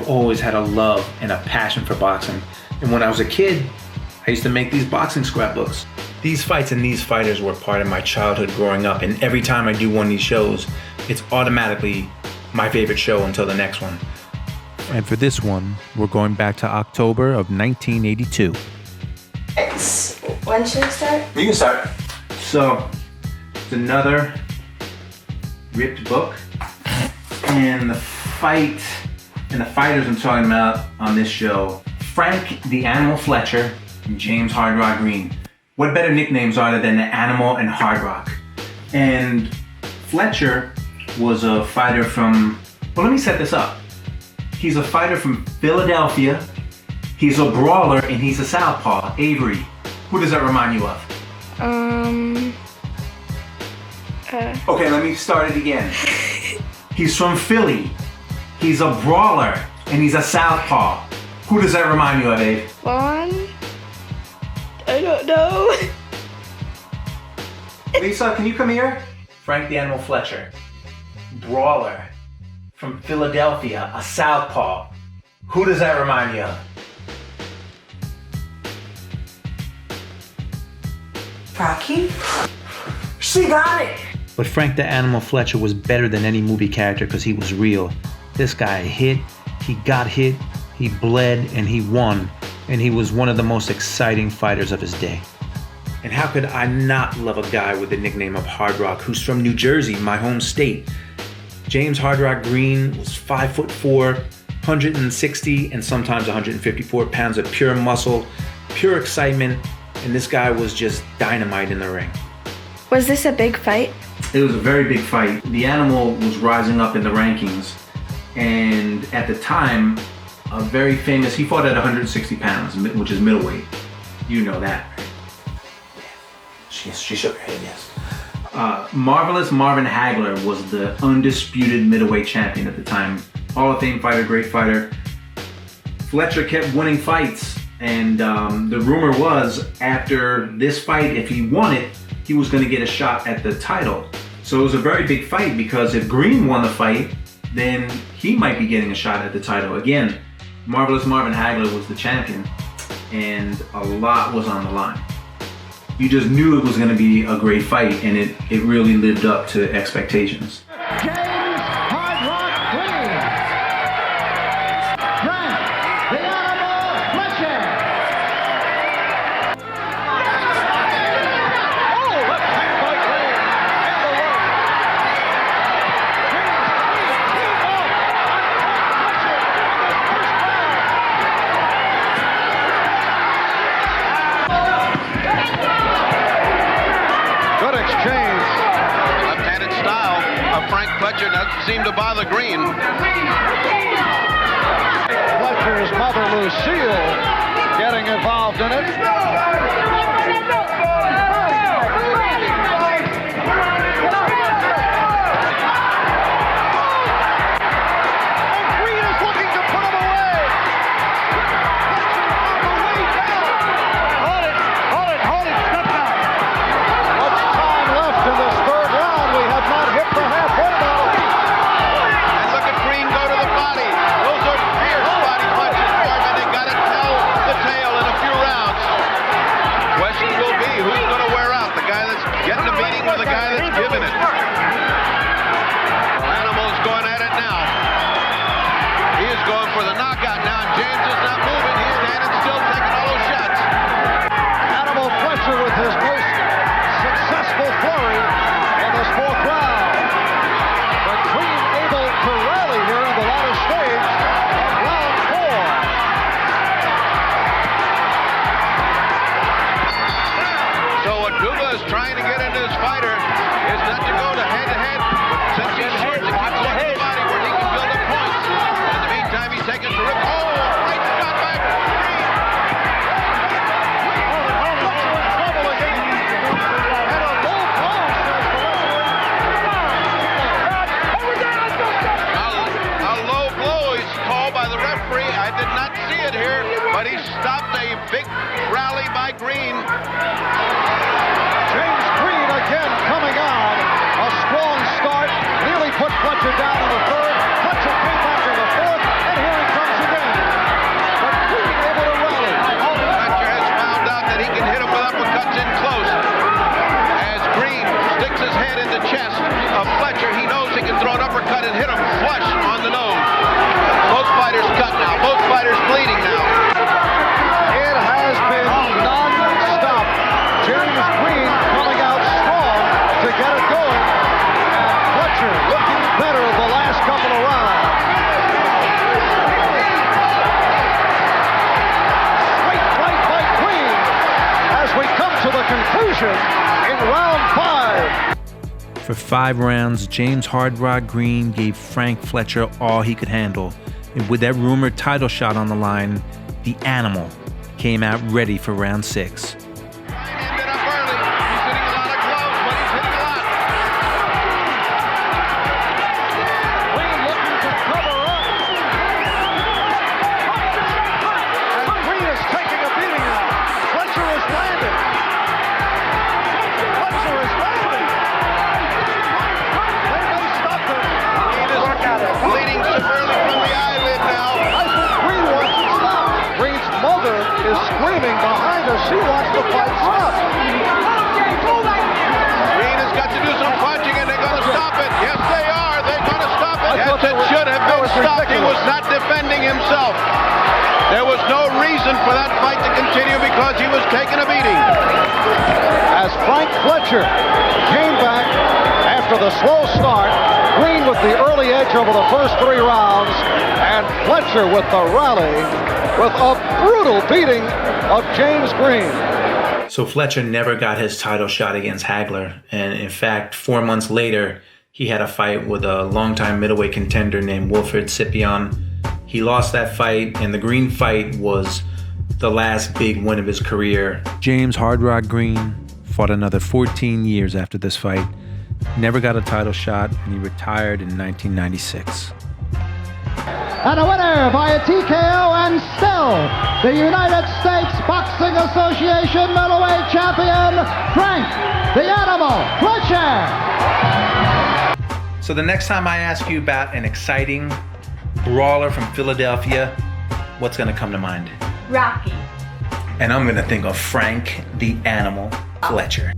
always had a love and a passion for boxing. And when I was a kid, I used to make these boxing scrapbooks. These fights and these fighters were part of my childhood growing up, and every time I do one of these shows, it's automatically my favorite show until the next one. And for this one, we're going back to October of 1982. When should we start? You can start. So, it's another ripped book, and the fight and the fighters I'm talking about on this show, Frank the Animal Fletcher and James Hard Rock Green. What better nicknames are there than the Animal and Hard Rock? And Fletcher was a fighter from, well, let me set this up. He's a fighter from Philadelphia. He's a brawler and he's a southpaw. Avery, who does that remind you of? Okay, let me start it again. He's from Philly. He's a brawler and he's a southpaw. Who does that remind you of, Abe? Vaughn? I don't know. Lisa, can you come here? Frank the Animal Fletcher. Brawler. From Philadelphia, a southpaw. Who does that remind you of? Rocky? She got it! But Frank the Animal Fletcher was better than any movie character because he was real. This guy hit, he got hit, he bled, and he won. And he was one of the most exciting fighters of his day. And how could I not love a guy with the nickname of Hard Rock, who's from New Jersey, my home state? James Hard Rock Green was 5'4", 160 and sometimes 154 pounds of pure muscle, pure excitement, and this guy was just dynamite in the ring. Was this a big fight? It was a very big fight. The Animal was rising up in the rankings, and at the time, a very famous, he fought at 160 pounds, which is middleweight. You know that, right? She shook her head, yes. Marvelous Marvin Hagler was the undisputed middleweight champion at the time. Hall of Fame fighter, great fighter. Fletcher kept winning fights, and the rumor was after this fight, if he won it, he was going to get a shot at the title. So it was a very big fight because if Green won the fight, then he might be getting a shot at the title. Again, Marvelous Marvin Hagler was the champion, and a lot was on the line. You just knew it was going to be a great fight, and it really lived up to expectations. James Hard Rock Green. Frank the Animal Fletcher. Oh, attack by Green. And the rope. Good exchange. Left-handed style of Frank Fletcher doesn't seem to bother Green. Fletcher's mother, Lucille, getting involved in it. And Green is looking to put him away. Fletcher on the way down. Hold it, step back. Much time left in this third round. We have not hit the halfway mark. And look at Green go to the body. Those are fierce body punches, and they got to tell the tale in a few rounds. Question will be who's going to wear out, the guy that's getting a beating or the guy that's giving it. Animal's going at it now. He is going for the knockout now, and James is not moving. He's standing still, taking all those shots. Animal Fletcher with his most successful flurry in this fourth round. But Green able to rally here in the latter stage of round four. So what Duba is trying to get into his fighter is not to go to round 5. For 5 rounds, James Hard Rock Green gave Frank Fletcher all he could handle. And with that rumored title shot on the line, the Animal came out ready for round 6. Screaming behind her, she wants the fight stop. Green has got to do some punching and they're going to stop it. Yes, they are. They're going to stop it. Yes, it should have been stopped. He was not defending himself. There was no reason for that fight to continue because he was taking a beating. As Frank Fletcher came back after the slow start, Green with the early edge over the first 3 rounds, and Fletcher with the rally with a brutal beating of James Green. So Fletcher never got his title shot against Hagler. And in fact, 4 months later, he had a fight with a longtime middleweight contender named Wilfred Scipion. He lost that fight, and the Green fight was the last big win of his career. James Hard Rock Green fought another 14 years after this fight, never got a title shot, and he retired in 1996. And a winner by a TKO and still the United States Boxing Association middleweight champion, Frank the Animal Fletcher. So the next time I ask you about an exciting brawler from Philadelphia, what's going to come to mind? Rocky. And I'm going to think of Frank the Animal Fletcher.